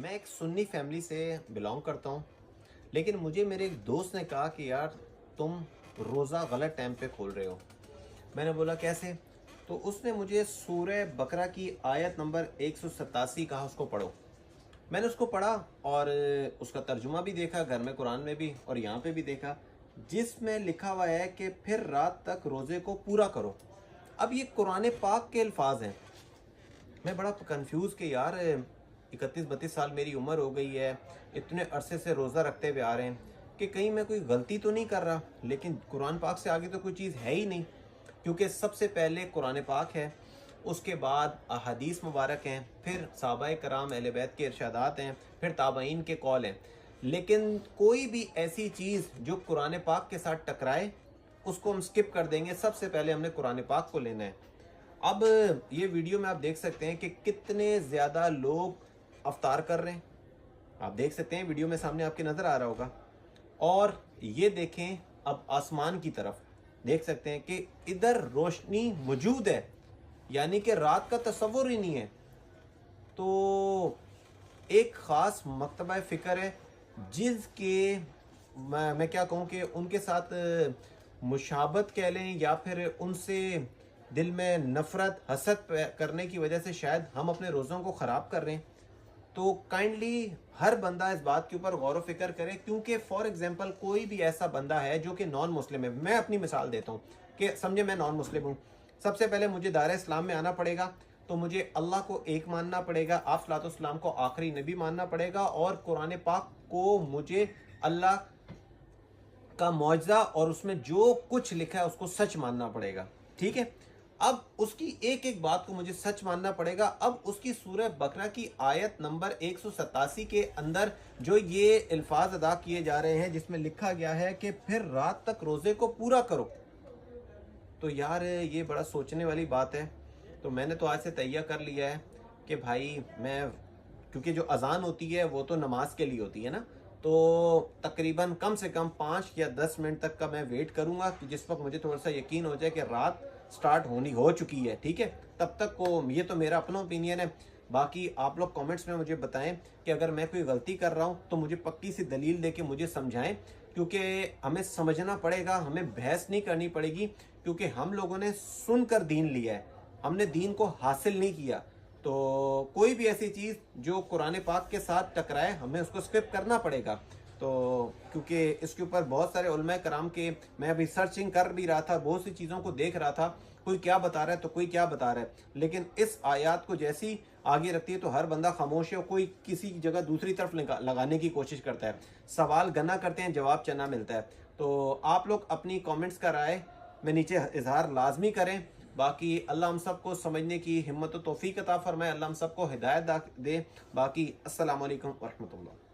मैं एक सुन्नी फैमिली से बिलोंग करता हूँ, लेकिन मुझे मेरे एक दोस्त ने कहा कि यार तुम रोज़ा गलत टाइम पे खोल रहे हो। मैंने बोला कैसे? तो उसने मुझे सूरह बकरा की आयत नंबर 187 कहा उसको पढ़ो। मैंने उसको पढ़ा और उसका तर्जुमा भी देखा, घर में कुरान में भी और यहाँ पे भी देखा, जिसमें लिखा हुआ है कि फिर रात तक रोज़े को पूरा करो। अब ये कुरान पाक के अल्फाज हैं। मैं बड़ा कंफ्यूज कि यार 31-32 साल मेरी उम्र हो गई है, इतने अरसे से रोज़ा रखते हुए आ रहे हैं कि कहीं मैं कोई गलती तो नहीं कर रहा, लेकिन कुरान पाक से आगे तो कोई चीज़ है ही नहीं। क्योंकि सबसे पहले कुरान पाक है, उसके बाद अहादीस मुबारक हैं, फिर सहाबाए कराम अहले बैत के इरशादात हैं, फिर ताबईन के कौल हैं। लेकिन कोई भी ऐसी चीज़ जो कुरान पाक के साथ टकराए उसको हम स्किप कर देंगे। सबसे पहले हमने कुरान पाक को लेना है। अब ये वीडियो में आप देख सकते हैं कि कितने ज़्यादा लोग अफ्तार कर रहे हैं। आप देख सकते हैं, वीडियो में सामने आपके नज़र आ रहा होगा। और ये देखें, अब आसमान की तरफ देख सकते हैं कि इधर रोशनी मौजूद है, यानी कि रात का तस्वुर ही नहीं है। तो एक ख़ास मकतबा फ़िक्र है जिसके मैं क्या कहूँ कि उनके साथ मुशाबत कह लें या फिर उनसे दिल में नफ़रत हसद करने की वजह से शायद हम अपने रोज़ों को ख़राब कर रहे हैं। तो काइंडली हर बंदा इस बात के ऊपर गौर व फिक्र करे, क्योंकि फॉर एग्जांपल कोई भी ऐसा बंदा है जो कि नॉन मुस्लिम है। मैं अपनी मिसाल देता हूँ कि समझे मैं नॉन मुस्लिम हूँ। सबसे पहले मुझे दायरा इस्लाम में आना पड़ेगा, तो मुझे अल्लाह को एक मानना पड़ेगा, आप सलातो को आखिरी नबी मानना पड़ेगा, और कुरान पाक को मुझे अल्लाह का मौजज़ा और उसमें जो कुछ लिखा है उसको सच मानना पड़ेगा। ठीक है, अब उसकी एक एक बात को मुझे सच मानना पड़ेगा। अब उसकी सूरह बकरा की आयत नंबर 187 के अंदर जो ये अल्फाज अदा किए जा रहे हैं, जिसमें लिखा गया है कि फिर रात तक रोज़े को पूरा करो, तो यार ये बड़ा सोचने वाली बात है। तो मैंने तो आज से तैयार कर लिया है कि भाई मैं, क्योंकि जो अजान होती है वो तो नमाज के लिए होती है ना, तो तकरीबन कम से कम 5 या 10 मिनट तक का मैं वेट करूंगा कि जिस वक्त मुझे थोड़ा सा यकीन हो जाए कि रात स्टार्ट होनी हो चुकी है। ठीक है, तब तक को ये तो मेरा अपना ओपिनियन है। बाकी आप लोग कमेंट्स में मुझे बताएं कि अगर मैं कोई गलती कर रहा हूं तो मुझे पक्की सी दलील दे के मुझे समझाएं, क्योंकि हमें समझना पड़ेगा, हमें बहस नहीं करनी पड़ेगी, क्योंकि हम लोगों ने सुनकर दीन लिया है, हमने दीन को हासिल नहीं किया। तो कोई भी ऐसी चीज़ जो कुरान पाक के साथ टकराए हमें उसको स्किप करना पड़ेगा। तो क्योंकि इसके ऊपर बहुत सारे उलमा कराम के, मैं अभी सर्चिंग कर भी रहा था, बहुत सी चीज़ों को देख रहा था, कोई क्या बता रहा है तो कोई क्या बता रहा है, लेकिन इस आयत को जैसी आगे रखती है तो हर बंदा खामोश है और कोई किसी जगह दूसरी तरफ लगाने की कोशिश करता है। सवाल गना करते हैं, जवाब चना मिलता है। तो आप लोग अपनी कमेंट्स का राय में नीचे इजहार लाजमी करें। बाकी अल्लाह हम सबको समझने की हिम्मत और तौफीक अता फरमाए, अल्लाह हम सबको हिदायत दे। बाकी अस्सलाम वालेकुम व रहमतुल्लाह।